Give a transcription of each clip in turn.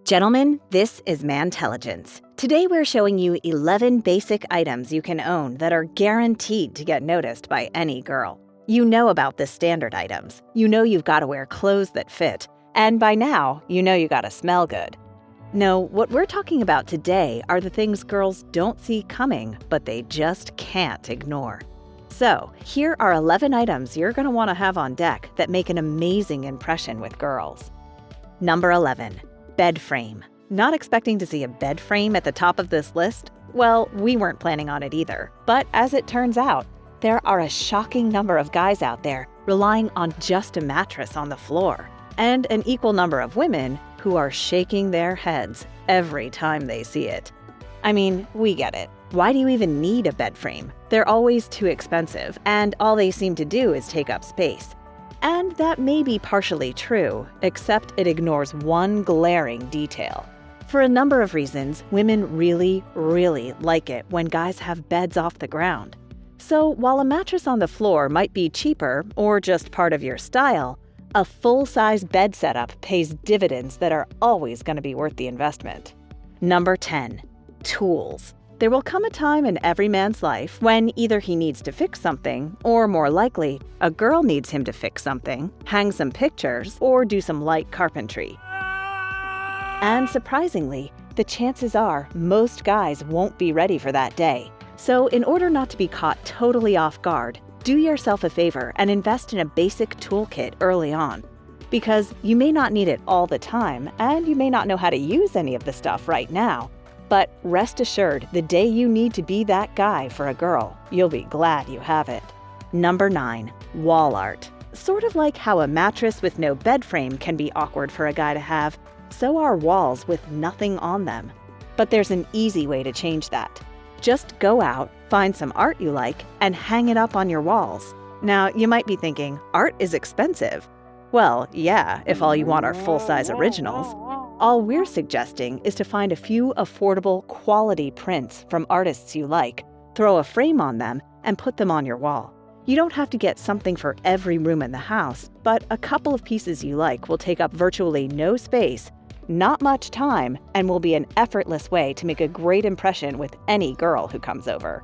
Gentlemen, this is Mantelligence. Today we're showing you 11 basic items you can own that are guaranteed to get noticed by any girl. You know about the standard items. You know you've got to wear clothes that fit. And by now, you know you got to smell good. No, what we're talking about today are the things girls don't see coming, but they just can't ignore. So, here are 11 items you're going to want to have on deck that make an amazing impression with girls. Number 11. Bed frame. Not expecting to see a bed frame at the top of this list? Well, we weren't planning on it either. But as it turns out, there are a shocking number of guys out there relying on just a mattress on the floor, and an equal number of women who are shaking their heads every time they see it. I mean, we get it. Why do you even need a bed frame? They're always too expensive, and all they seem to do is take up space. And that may be partially true, except it ignores one glaring detail. For a number of reasons, women really like it when guys have beds off the ground. So while a mattress on the floor might be cheaper or just part of your style, a full-size bed setup pays dividends that are always going to be worth the investment. Number 10. Tools. There will come a time in every man's life when either he needs to fix something, or more likely, a girl needs him to fix something, hang some pictures, or do some light carpentry. And surprisingly, the chances are most guys won't be ready for that day. So in order not to be caught totally off guard, do yourself a favor and invest in a basic toolkit early on. Because you may not need it all the time, and you may not know how to use any of the stuff right now. But rest assured, the day you need to be that guy for a girl, you'll be glad you have it. Number 9. Wall art. Sort of like how a mattress with no bed frame can be awkward for a guy to have, so are walls with nothing on them. But there's an easy way to change that. Just go out, find some art you like, and hang it up on your walls. Now, you might be thinking, art is expensive. Well, yeah, if all you want are full-size originals. All we're suggesting is to find a few affordable, quality prints from artists you like, throw a frame on them, and put them on your wall. You don't have to get something for every room in the house, but a couple of pieces you like will take up virtually no space, not much time, and will be an effortless way to make a great impression with any girl who comes over.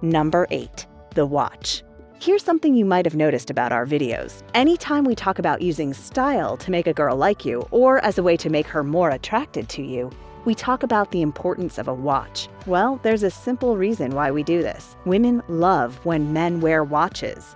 Number 8. The watch. Here's something you might have noticed about our videos. Anytime we talk about using style to make a girl like you, or as a way to make her more attracted to you, we talk about the importance of a watch. Well, there's a simple reason why we do this. Women love when men wear watches.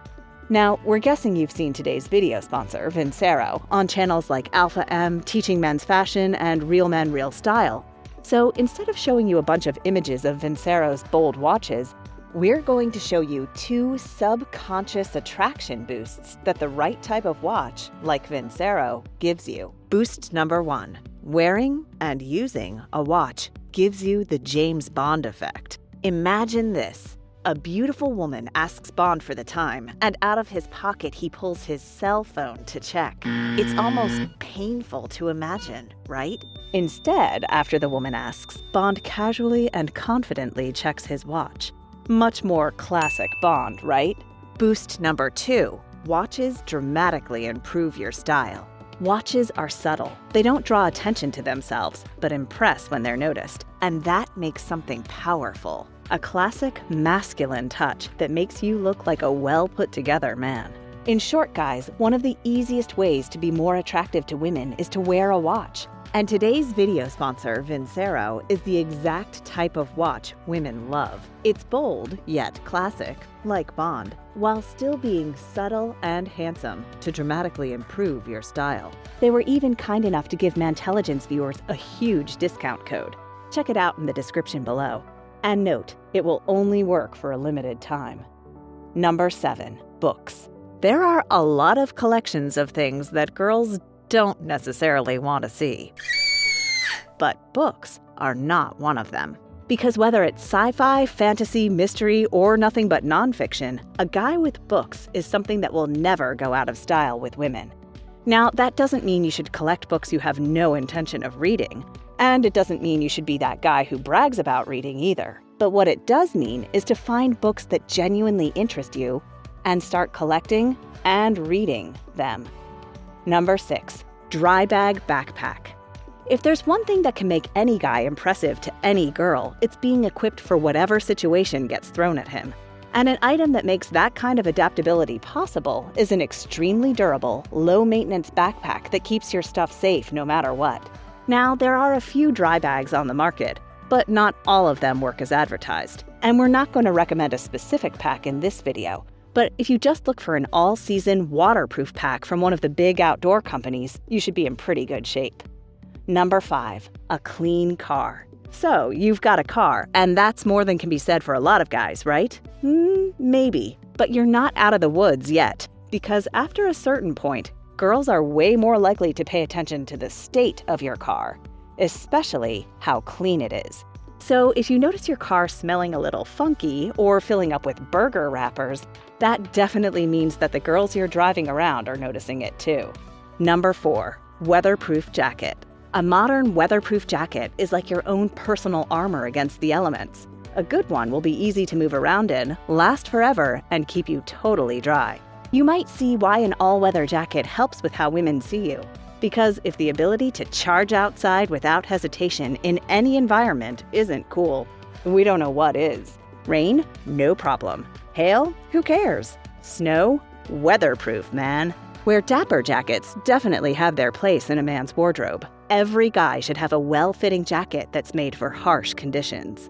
Now, we're guessing you've seen today's video sponsor, Vincero, on channels like Alpha M, Teaching Men's Fashion, and Real Men Real Style. So instead of showing you a bunch of images of Vincero's bold watches, we're going to show you 2 subconscious attraction boosts that the right type of watch, like Vincero, gives you. Boost number 1. Wearing and using a watch gives you the James Bond effect. Imagine this. A beautiful woman asks Bond for the time, and out of his pocket he pulls his cell phone to check. It's almost painful to imagine, right? Instead, after the woman asks, Bond casually and confidently checks his watch. Much more classic Bond, right? Boost number 2. Watches dramatically improve your style. Watches are subtle. They don't draw attention to themselves, but impress when they're noticed. And that makes something powerful. A classic masculine touch that makes you look like a well-put-together man. In short, guys, one of the easiest ways to be more attractive to women is to wear a watch. And today's video sponsor, Vincero, is the exact type of watch women love. It's bold, yet classic, like Bond, while still being subtle and handsome to dramatically improve your style. They were even kind enough to give Mantelligence viewers a huge discount code. Check it out in the description below. And note, it will only work for a limited time. Number 7. Books. There are a lot of collections of things that girls don't necessarily want to see. But books are not one of them. Because whether it's sci-fi, fantasy, mystery, or nothing but nonfiction, a guy with books is something that will never go out of style with women. Now, that doesn't mean you should collect books you have no intention of reading. And it doesn't mean you should be that guy who brags about reading either. But what it does mean is to find books that genuinely interest you and start collecting and reading them. Number 6. Dry bag backpack. If there's one thing that can make any guy impressive to any girl, it's being equipped for whatever situation gets thrown at him. And an item that makes that kind of adaptability possible is an extremely durable, low-maintenance backpack that keeps your stuff safe no matter what. Now, there are a few dry bags on the market, but not all of them work as advertised. And we're not going to recommend a specific pack in this video. But if you just look for an all-season waterproof pack from one of the big outdoor companies, you should be in pretty good shape. Number 5, a clean car. So, you've got a car, and that's more than can be said for a lot of guys, right? Maybe, but you're not out of the woods yet, because after a certain point, girls are way more likely to pay attention to the state of your car, especially how clean it is. So, if you notice your car smelling a little funky or filling up with burger wrappers, that definitely means that the girls you're driving around are noticing it too. Number 4, weatherproof jacket. A modern weatherproof jacket is like your own personal armor against the elements. A good one will be easy to move around in, last forever, and keep you totally dry. You might see why an all-weather jacket helps with how women see you. Because if the ability to charge outside without hesitation in any environment isn't cool, we don't know what is. Rain? No problem. Hail? Who cares? Snow? Weatherproof, man. Where dapper jackets definitely have their place in a man's wardrobe, every guy should have a well-fitting jacket that's made for harsh conditions.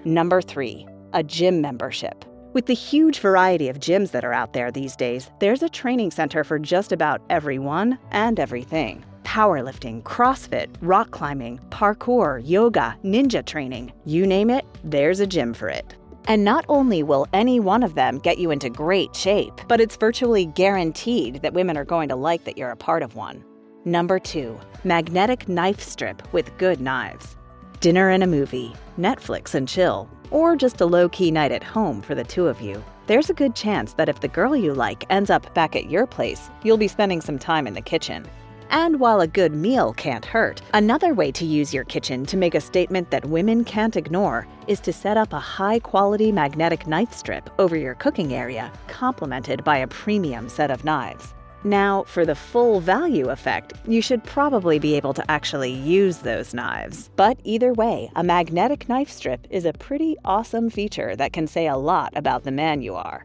Number 3, a gym membership. With the huge variety of gyms that are out there these days, there's a training center for just about everyone and everything. Powerlifting, CrossFit, rock climbing, parkour, yoga, ninja training, you name it, there's a gym for it. And not only will any one of them get you into great shape, but it's virtually guaranteed that women are going to like that you're a part of one. Number 2, magnetic knife strip with good knives. Dinner and a movie, Netflix and chill, or just a low-key night at home for the two of you. There's a good chance that if the girl you like ends up back at your place, you'll be spending some time in the kitchen. And while a good meal can't hurt, another way to use your kitchen to make a statement that women can't ignore is to set up a high-quality magnetic knife strip over your cooking area, complemented by a premium set of knives. Now, for the full value effect, you should probably be able to actually use those knives. But either way, a magnetic knife strip is a pretty awesome feature that can say a lot about the man you are.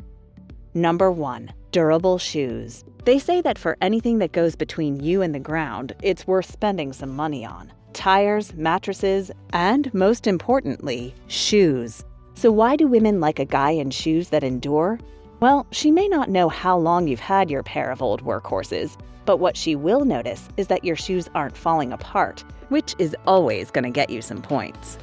Number 1, durable shoes. They say that for anything that goes between you and the ground, it's worth spending some money on. Tires, mattresses, and most importantly, shoes. So why do women like a guy in shoes that endure? Well, she may not know how long you've had your pair of old workhorses, but what she will notice is that your shoes aren't falling apart, which is always going to get you some points.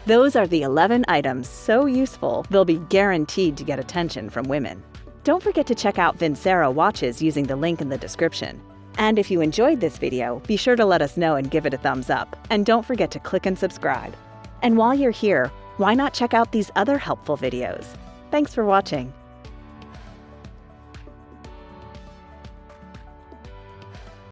Those are the 11 items so useful, they'll be guaranteed to get attention from women. Don't forget to check out Vincero watches using the link in the description. And if you enjoyed this video, be sure to let us know and give it a thumbs up. And don't forget to click and subscribe. And while you're here, why not check out these other helpful videos? Thanks for watching.